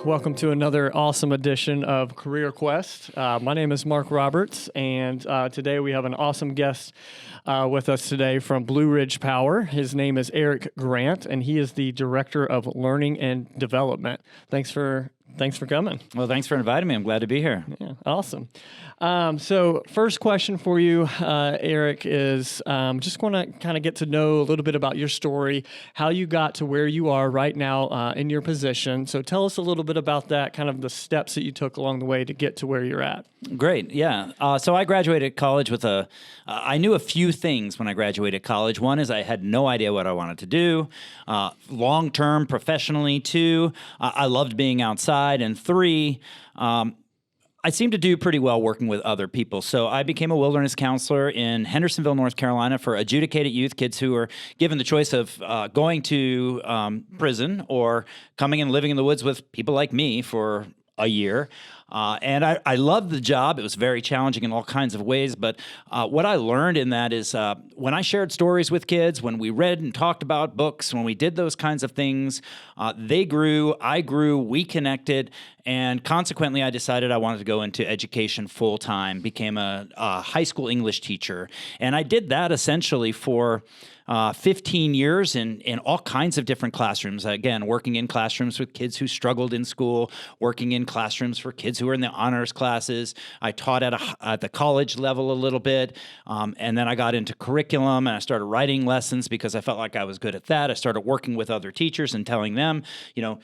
Welcome to another awesome edition of Career Quest. My name is Mark Roberts, and today we have an awesome guest with us today from Blue Ridge Power. His name is Eric Grant, and he is the Director of Learning and Development. Thanks for coming. Well, thanks for inviting me. I'm glad to be here. Yeah, awesome. So first question for you, Eric, is just want to kind of get to know a little bit about your story, how you got to where you are right now in your position. So tell us a little bit about that, kind of the steps that you took along the way to get to where you're at. Great, yeah. So I graduated college with I knew a few things when I graduated college. One is I had no idea what I wanted to do, long-term, professionally. Two, I loved being outside. And three, I seemed to do pretty well working with other people. So I became a wilderness counselor in Hendersonville, North Carolina for adjudicated youth, kids who were given the choice of going to prison or coming and living in the woods with people like me for a year. And I loved the job. It was very challenging in all kinds of ways. But what I learned in that is when I shared stories with kids, when we read and talked about books, when we did those kinds of things, they grew, I grew, we connected. And consequently, I decided I wanted to go into education full time, became a high school English teacher. And I did that essentially for 15 years in all kinds of different classrooms. Again, working in classrooms with kids who struggled in school, working in classrooms for kids who were in the honors classes. I taught at the college level a little bit, and then I got into curriculum, and I started writing lessons because I felt like I was good at that. I started working with other teachers and telling them,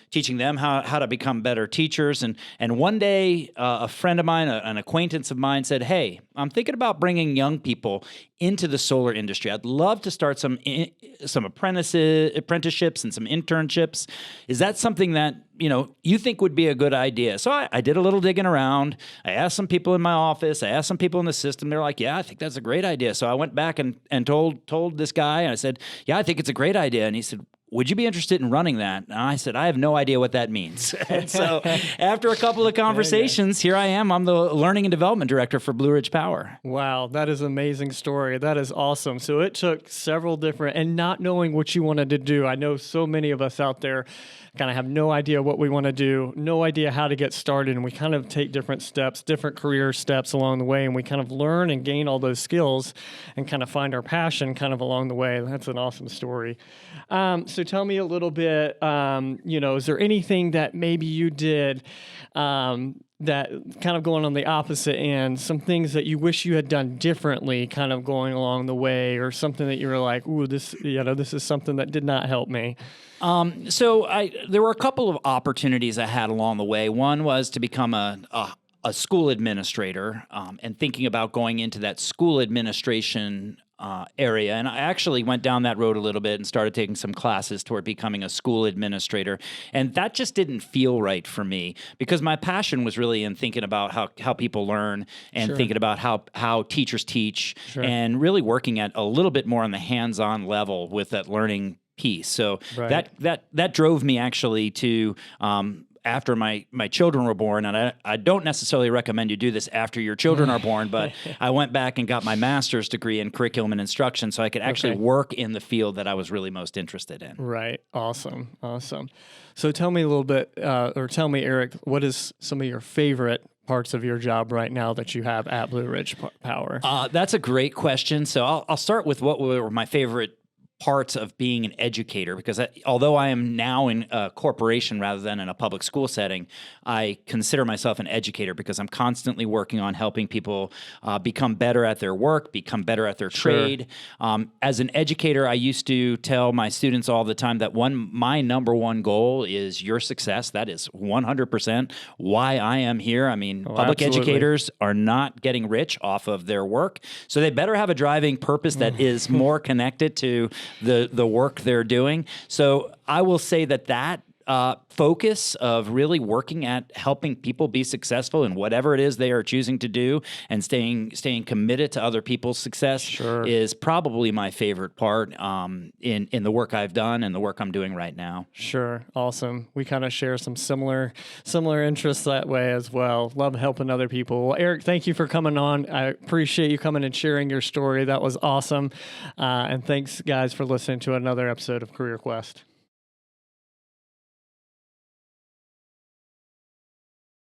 teaching them how to become better teachers. And one day, a friend of mine, an acquaintance of mine said, "Hey, I'm thinking about bringing young people into the solar industry. I'd love to start some apprenticeships and some internships. Is that something that you think would be a good idea?" So I did a little digging around. I asked some people in my office. I asked some people in the system. They're like, "Yeah, I think that's a great idea." So I went back and told this guy, and I said, "Yeah, I think it's a great idea." And he said, "Would you be interested in running that?" And I said, "I have no idea what that means." And so after a couple of conversations, here I am. I'm the Learning and Development Director for Blue Ridge Power. Wow, that is an amazing story. That is awesome. So it took several different, and not knowing what you wanted to do. I know so many of us out there kind of have no idea what we want to do, no idea how to get started, and we kind of take different steps, different career steps along the way, and we kind of learn and gain all those skills and kind of find our passion kind of along the way. That's an awesome story. So tell me a little bit, is there anything that maybe you did that kind of going on the opposite end, some things that you wish you had done differently kind of going along the way, or something that you were like, "Ooh, this is something that did not help me"? So there were a couple of opportunities I had along the way. One was to become a school administrator, and thinking about going into that school administration area. And I actually went down that road a little bit and started taking some classes toward becoming a school administrator. And that just didn't feel right for me because my passion was really in thinking about how people learn and thinking about how teachers teach and really working at a little bit more on the hands-on level with that learning piece. So that drove me actually to after my children were born, and I don't necessarily recommend you do this after your children are born, but I went back and got my master's degree in curriculum and instruction so I could actually work in the field that I was really most interested in. Right. Awesome. So tell me a little bit, or tell me, Eric, what is some of your favorite parts of your job right now that you have at Blue Ridge Power? That's a great question. So I'll start with what were my favorite parts of being an educator, because although I am now in a corporation rather than in a public school setting, I consider myself an educator because I'm constantly working on helping people become better at their work, become better at their trade. As an educator, I used to tell my students all the time that my number one goal is your success. That is 100% why I am here. I mean, public educators are not getting rich off of their work, so they better have a driving purpose that is more connected to the work they're doing. So I will say that focus of really working at helping people be successful in whatever it is they are choosing to do, and staying committed to other people's success is probably my favorite part in the work I've done and the work I'm doing right now. Sure. Awesome. We kind of share some similar interests that way as well. Love helping other people. Well, Eric, thank you for coming on. I appreciate you coming and sharing your story. That was awesome. And thanks, guys, for listening to another episode of Career Quest.